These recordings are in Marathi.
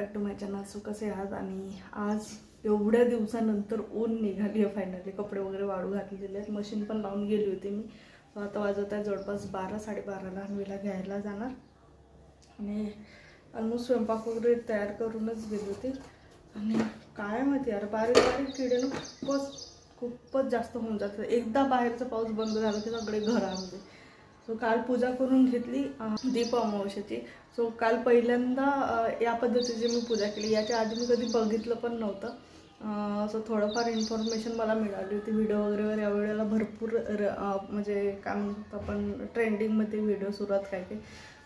Back to my channel. So कसे आहात? आणि आज एवढ्या दिवसानंतर ऊन निघाली आहे फायनली. कपडे वगैरे वाळू घातलेले आहेत, मशीन पण लावून गेली होती मी. आता वाजत आहे जवळपास 12-12:30ला. अन्वीला घ्यायला जाणार आणि ऑलमोस्ट स्वयंपाक वगैरे तयार करूनच गेली होती. आणि काय माहिती यार, बारीक बारीक किडे ना खूपच जास्त होऊन जातं. एकदा बाहेरचा पाऊस बंद झाला की सगळे घरामध्ये. सो काल पूजा करून घेतली दीप अमावस्येची. सो काल पहिल्यांदा या पद्धतीची मी पूजा केली. याच्या आधी मी कधी बघितलं पण नव्हतं. सो थोडंफार इन्फॉर्मेशन मला मिळाली होती. व्हिडिओ वगैरे या वेळेला भरपूर म्हणजे काय म्हणतो आपण ट्रेंडिंगमध्ये व्हिडिओ सुरुवात काय काय.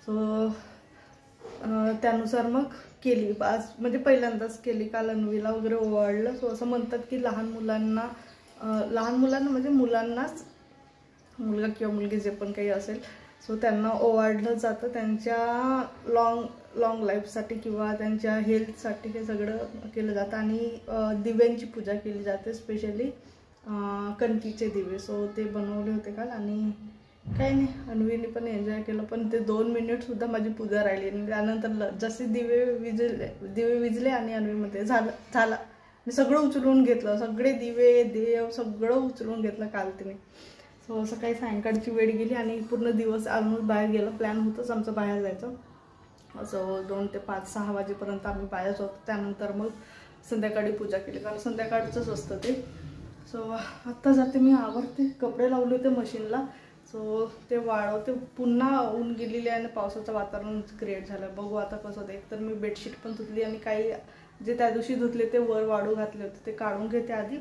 सो त्यानुसार मग केली. आज म्हणजे पहिल्यांदाच केली. काल अन्वीला वगैरे ओवाळलं. सो असं म्हणतात की लहान मुलांना म्हणजे मुलांनाच, मुलगा किंवा मुलगी जे पण काही असेल सो त्यांना ओवाळलं जातं त्यांच्या लॉंग लाईफसाठी किंवा त्यांच्या हेल्थसाठी. हे सगळं केलं जातं. आणि दिव्यांची पूजा केली जाते, स्पेशली कणकीचे दिवे. सो ते बनवले होते काल आणि काही नाही, अन्वीने पण एन्जॉय केलं. पण ते 2 मिनिटसुद्धा माझी पूजा राहिली. आणि त्यानंतर जसे दिवे विजले आणि अन्वीमध्ये झालं मी सगळं उचलून घेतलं. सगळे दिवे देव सगळं उचलून घेतलं काल तिने. सो सकाळी सायंकाळची वेळ गेली आणि पूर्ण दिवस ऑलमोस्ट बाहेर गेलं. प्लॅन होतंच आमचं बाहेर जायचं. असं 2 ते 5-6 वाजेपर्यंत आम्ही बाहेरच होतो. त्यानंतर मग संध्याकाळी पूजा केली, कारण संध्याकाळचंच असतं ते. सो आत्ता जाते मी, आवरते. कपडे लावले होते मशीनला, सो ते वाळवते. पुन्हा ऊन गेलेली आहे आणि पावसाचं वातावरण क्रिएट झालं. बघू आता कसं होतं. एकतर मी बेडशीट पण धुतली आणि काही जे त्या दिवशी धुतले ते वर वाळू घातले होते ते काढून घेते आधी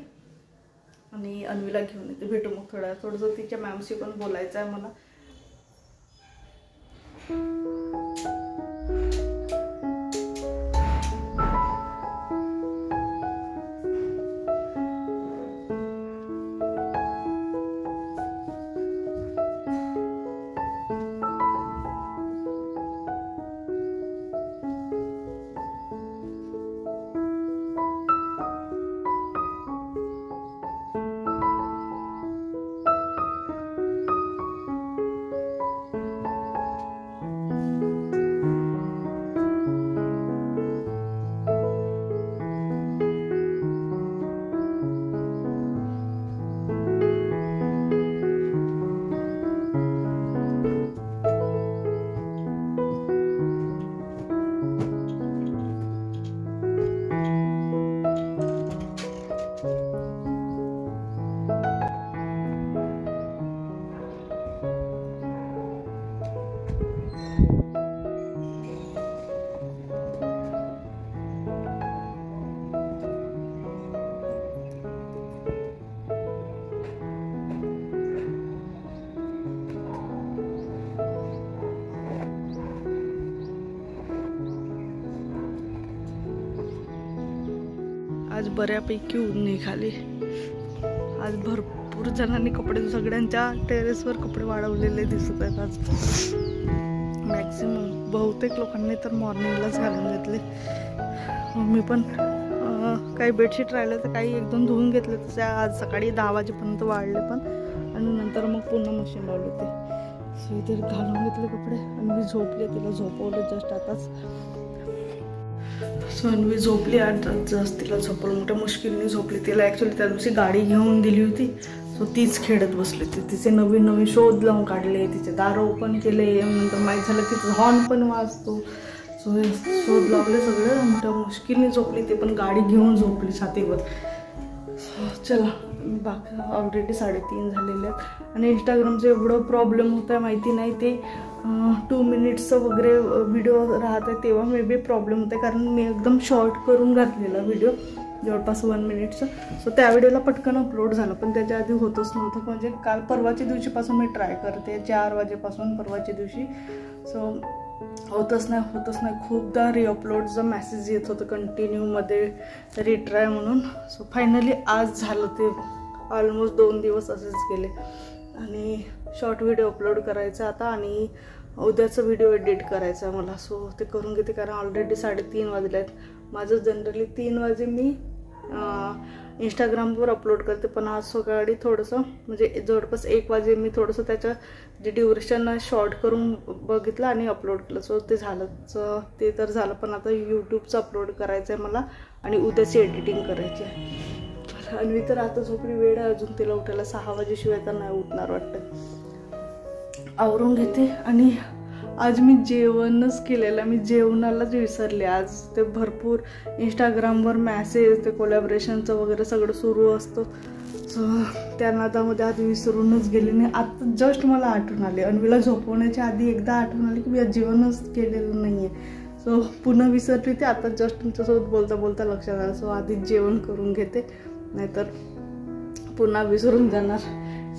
आणि अन्वीला घेऊन येते. भेटू मग थोडंसं तिच्या मॅमशी पण बोलायचं आहे मला. आज बऱ्यापैकी ऊन निघाली. आज भरपूर जणांनी कपडे, सगळ्यांच्या टेरेसवर कपडे वाळवलेले दिसत आहेत. आज मॅक्सिमम बहुतेक लोकांनी तर मॉर्निंगलाच घालून घेतले. मी पण काही बेडशीट राहिले तर काही 1-2 धुवून घेतले. तसे आज सकाळी 10 वाजेपर्यंत वाळले पण, आणि नंतर मग पुन्हा मशीन लावले होते. सो इथे घालून घेतले कपडे. आणि मी झोपले, तिला झोपवलं जस्ट आताच. सो अन्वी झोपली. जस्ट तिला झोपवलं, मोठ्या मुश्किलने झोपली. तिला ॲक्च्युली त्या दिवशी गाडी घेऊन दिली होती. सो तीच खेळत बसली होती. तिचे नवीन शोध लावून काढले, तिचे दार ओपन केले. नंतर माहीत झालं की हॉर्न पण वाजतो. सो हे शोध लावले सगळं. मोठ्या मुश्किलने झोपली, ते पण गाडी घेऊन झोपली छातीवर. चला, बाकी ऑलरेडी 3:30 झालेले आहेत. आणि इंस्टाग्रामचं एवढं प्रॉब्लेम होता आहे माहिती नाही. ते 2 मिनिट्सचं वगैरे व्हिडिओ राहत आहे तेव्हा मे बी प्रॉब्लेम होते, कारण मी एकदम शॉर्ट करून घातलेला व्हिडिओ, जवळपास 1 मिनिटचं. सो त्या व्हिडिओला पटकन अपलोड झालं, पण त्याच्या आधी होतच नव्हतं. म्हणजे काल परवाच्या दिवशीपासून मी ट्राय करते, 4 वाजेपासून परवाच्या दिवशी. सो होतच नाही. खूपदा रिअपलोडचं मेसेज येत होतं कंटिन्यूमध्ये, रिट्राय म्हणून. सो फायनली आज झालं ते. ऑलमोस्ट 2 दिवस असेच गेले. आणि शॉर्ट व्हिडिओ अपलोड करायचा आता, आणि उद्याचा व्हिडिओ एडिट करायचा आहे मला. सो ते करून घेते, कारण ऑलरेडी 3:30 वाजले आहेत. माझं जनरली 3 वाजे मी इंस्टाग्रामवर अपलोड करते, पण आज सकाळी थोडंसं म्हणजे जवळपास 1 वाजे मी थोडंसं त्याचं जे ड्युरेशन शॉर्ट करून बघितलं आणि अपलोड केलं. सो ते झालंच, ते तर झालं, पण आता यूट्यूबचं अपलोड करायचं आहे मला आणि उद्याची एडिटिंग करायची आहे. आणि मी तर आता झोपली, वेळ आहे अजून तिला उठायला, 6 वाजेशिवाय तर नाही उठणार वाटतं. आवरून घेते. आणि आज मी जेवणच केलेलं, मी जेवणालाच विसरले आज. ते भरपूर इंस्टाग्रामवर मॅसेज, ते कोलॅबरेशनचं वगैरे सगळं सुरू असतं. सो त्या नादामध्ये आज विसरूनच गेले नाही. आता जस्ट मला आठवण आली, अन्वीला झोपवण्याच्या आधी एकदा आठवण आली की मी आज जेवणच केलेलं नाही आहे. सो पुन्हा विसरली ते, आता जस्ट तुमच्यासोबत बोलता बोलता लक्षात आलं. सो आधीच जेवण करून घेते, नाहीतर पुन्हा विसरून जाणार.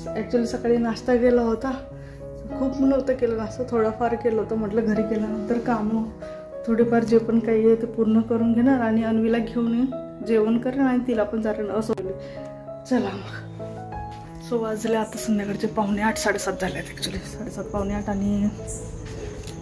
ॲक्च्युली सकाळी नाश्ता केला होता, खूप नव्हतं केलं नाश्ता, थोडाफार केलं होतं. म्हटलं घरी केल्यानंतर कामं थोडेफार जे पण काही आहे ते पूर्ण करून घेणार आणि अन्वीला घेऊन येऊन जेवण करेन आणि तिला पण जाणं असं होईल. चला मग. सो वाजले आता संध्याकाळचे 7:45, 7:30 झाले आहेत ॲक्च्युली, 7:30 7:45. आणि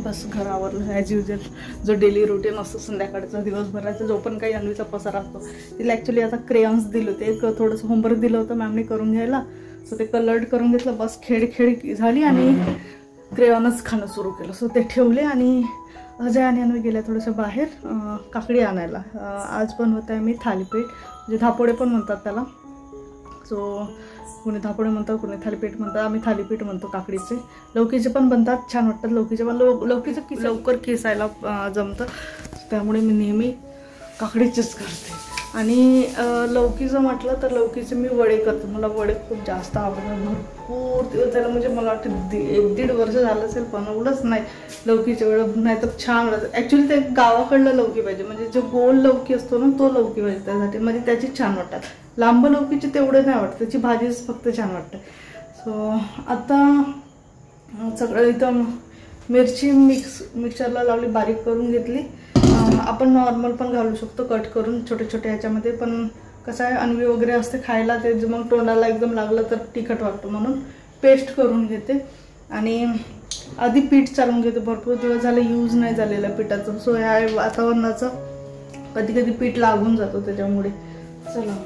बस घर आवरलं ॲज युजल, जो डेली रुटीन असतो संध्याकाळचा दिवसभराचा, जो पण काही अन्वीचा पसारा असतो. तिला ॲक्च्युली आता क्रेयॉन्स दिले होते, एक थोडंसं होमवर्क दिलं होतं मॅमने करून घ्यायला. सो ते कलर्ड करून घेतलं, बस खेळ झाली आणि क्रेयॉनच खाणं सुरू केलं. सो ते ठेवले आणि अजय आणि अन्वी गेल्या थोडंसं बाहेर काकडी आणायला. आज पण होत आहे मी थालीपीठ, म्हणजे धापोडे पण म्हणतात त्याला. सो कोणी धापोडे म्हणतात, कोणी थालीपीठ म्हणतात, आम्ही थालीपीठ म्हणतो. काकडीचे लौकीचे पण बनतात, छान वाटतात लौकीचे, पण लौकीचं लवकर किसायला जमतं, त्यामुळे मी नेहमी काकडीचेच करते. आणि लौकीचं म्हटलं तर लौकीचे मी वडे करते, मला वडे खूप जास्त आवडतात. भरपूर दिवस झालं, म्हणजे मला वाटतं 1-1.5 वर्ष झालं असेल बनवलंच नाही लौकीचे वडे, नाही तर छान वाटतं. ॲक्च्युली ते गावाकडलं लौकी पाहिजे, म्हणजे जो गोल लौकी असतो ना तो लौकी पाहिजे त्यासाठी, म्हणजे त्याची छान वाटतात. लांब लौकीचे तेवढे नाही वाटत, त्याची भाजीच फक्त छान वाटते. सो आता सगळं इथं मिरची मिक्सरला लावली, बारीक करून घेतली. आपण नॉर्मल पण घालू शकतो कट करून छोटे छोटे ह्याच्यामध्ये, पण कसं आहे अन्वी वगैरे असते खायला, ते मग तोंडाला एकदम लागलं तर तिखट वाटतं, म्हणून पेस्ट करून घेते. आणि आधी पीठ चालवून घेते, भरपूर दिवस झाले यूज नाही झालेलं पिठाचं. सो ह्या वातावरणाचं कधी कधी पीठ लागून जातो त्याच्यामुळे. चला